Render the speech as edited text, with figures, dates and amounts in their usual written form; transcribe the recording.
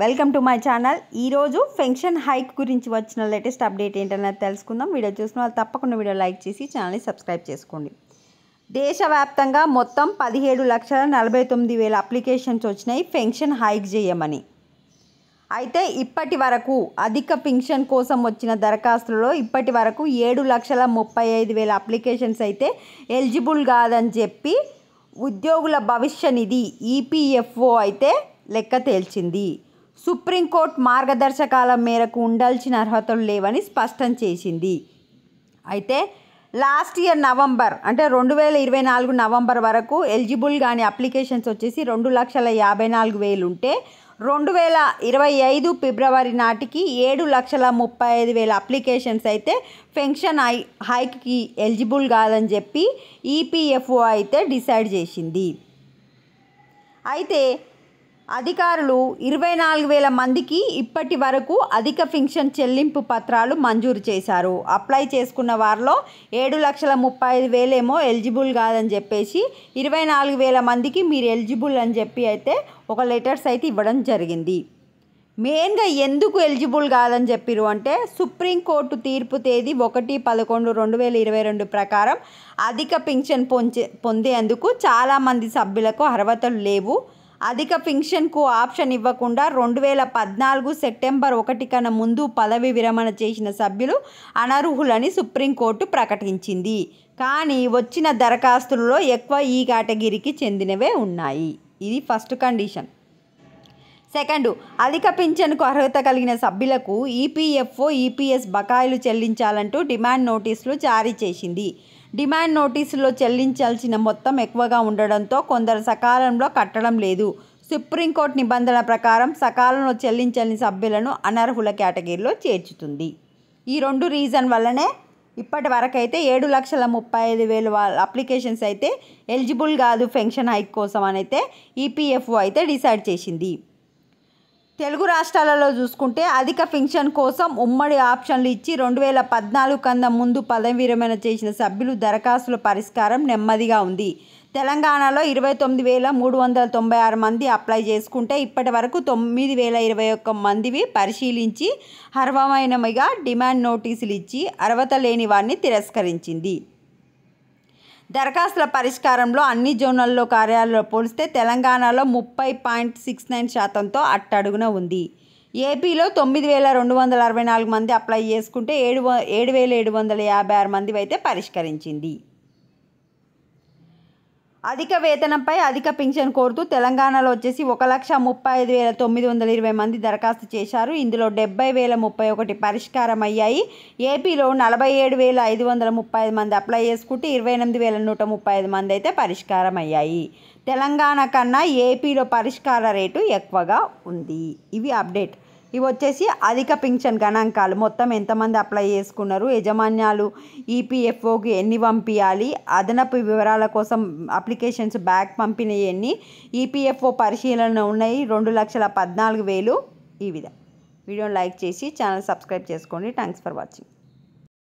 Welcome to my channel. ఈరోజు pension hike గురించి వచ్చిన లేటెస్ట్ అప్డేట్ ఏంటనేది తెలుసుకుందాం. వీడియో చూసిన వాళ్ళు తప్పకుండా వీడియో లైక్ చేసి ఛానల్ని సబ్స్క్రైబ్ చేసుకోండి. దేశవ్యాప్తంగా మొత్తం 17,49,000 అప్లికేషన్స్ వచ్చినాయి పెన్షన్ హైక్ చేయమని. అయితే ఇప్పటి వరకు అధిక పెన్షన్ కోసం వచ్చిన దరఖాస్తులలో ఇప్పటి వరకు 7,35,000 అప్లికేషన్స్ అయితే ఎలిజిబుల్ కాదని చెప్పి ఉద్యోగుల భవిష్య నిధి ఈపీఎఫ్ఓ అయితే లెక్క తేల్చింది. సుప్రీంకోర్టు మార్గదర్శకాల మేరకు ఉండాల్సిన అర్హతలు లేవని స్పష్టం చేసింది. అయితే లాస్ట్ ఇయర్ నవంబర్ అంటే 2024 నవంబర్ వరకు ఎలిజిబుల్ కానీ అప్లికేషన్స్ వచ్చేసి 2,54,000 ఉంటే 2025 ఫిబ్రవరి నాటికి 7,35,000 అప్లికేషన్స్ అయితే పెన్షన్ హైక్కి ఎలిజిబుల్ కాదని చెప్పి ఈపీఎఫ్ఓ అయితే డిసైడ్ చేసింది. అయితే అధికారులు 24,000 మందికి ఇప్పటి వరకు అధిక పెన్షన్ చెల్లింపు పత్రాలు మంజూరు చేశారు. అప్లై చేసుకున్న వారిలో 7,35,000 ఏమో ఎలిజిబుల్ కాదని చెప్పేసి 24,000 మందికి మీరు ఎలిజిబుల్ అని చెప్పి అయితే ఒక లెటర్స్ అయితే ఇవ్వడం జరిగింది. మెయిన్గా ఎందుకు ఎలిజిబుల్ కాదని చెప్పారు అంటే సుప్రీంకోర్టు తీర్పు తేదీ 1/11/2022 ప్రకారం అధిక పెన్షన్ పొందేందుకు చాలామంది సభ్యులకు అర్హతలు లేవు. అధిక పెన్షన్కు ఆప్షన్ ఇవ్వకుండా 2014 సెప్టెంబర్ 1 కన్నా ముందు పదవి విరమణ చేసిన సభ్యులు అనర్హులని సుప్రీంకోర్టు ప్రకటించింది. కానీ వచ్చిన దరఖాస్తులలో ఎక్కువ ఈ కేటగిరీకి చెందినవే ఉన్నాయి. ఇది ఫస్ట్ కండిషన్. సెకండ్, అధిక పెన్షన్కు అర్హత కలిగిన సభ్యులకు ఈపీఎఫ్ఓ ఈపీఎస్ బకాయిలు చెల్లించాలంటూ డిమాండ్ నోటీసులు జారీ చేసింది. డిమాండ్ నోటీసుల్లో చెల్లించాల్సిన మొత్తం ఎక్కువగా ఉండడంతో కొందరు సకాలంలో కట్టడం లేదు. సుప్రీంకోర్టు నిబంధనల ప్రకారం సకాలంలో చెల్లించని సభ్యులను అనర్హుల కేటగిరీలో చేర్చుతుంది. ఈ రెండు రీజన్ వల్లనే ఇప్పటి వరకు అయితే 7,35,000 అప్లికేషన్స్ అయితే ఎలిజిబుల్ కాదు పెన్షన్ హైక్ కోసం అని అయితే ఈపీఎఫ్ఓ అయితే డిసైడ్ చేసింది. తెలుగు రాష్ట్రాలలో చూసుకుంటే అధిక పెన్షన్ కోసం ఉమ్మడి ఆప్షన్లు ఇచ్చి 2014 కన్నా ముందు పదవి విరమణ చేసిన సభ్యులు దరఖాస్తుల పరిష్కారం నెమ్మదిగా ఉంది. తెలంగాణలో 29,396 మంది అప్లై చేసుకుంటే ఇప్పటి వరకు 9,021 మందివి పరిశీలించి అర్హమైనవిగా డిమాండ్ నోటీసులు ఇచ్చి అర్హత లేని వారిని తిరస్కరించింది. దరఖాస్తుల పరిష్కారంలో అన్ని జోనల్లో కార్యాలయాల్లో పోలిస్తే తెలంగాణలో 30.69% అట్టడుగున ఉంది. ఏపీలో 9,264 మంది అప్లై చేసుకుంటే 7,756 మంది అయితే పరిష్కరించింది. అధిక వేతనంపై అధిక పెన్షన్ కోరుతూ తెలంగాణలో వచ్చేసి 1,35,920 మంది దరఖాస్తు చేశారు. ఇందులో 70,031 పరిష్కారం అయ్యాయి. ఏపీలో 47,535 మంది అప్లై చేసుకుంటే 28,135 మంది అయితే పరిష్కారం అయ్యాయి. తెలంగాణ కన్నా ఏపీలో పరిష్కార రేటు ఎక్కువగా ఉంది. ఇవి అప్డేట్. ఇవి వచ్చేసి అధిక పెన్షన్ గణాంకాలు, మొత్తం ఎంతమంది అప్లై చేసుకున్నారు, యజమాన్యాలు ఈపీఎఫ్ఓకి ఎన్ని పంపించాలి, అదనపు వివరాల కోసం అప్లికేషన్స్ బ్యాక్ పంపినవి ఎన్ని, ఈపీఎఫ్ఓ పరిశీలన ఉన్నాయి 2,14,000. ఈ విధంగా వీడియోని లైక్ చేసి ఛానల్ సబ్స్క్రైబ్ చేసుకోండి. Thanks for watching.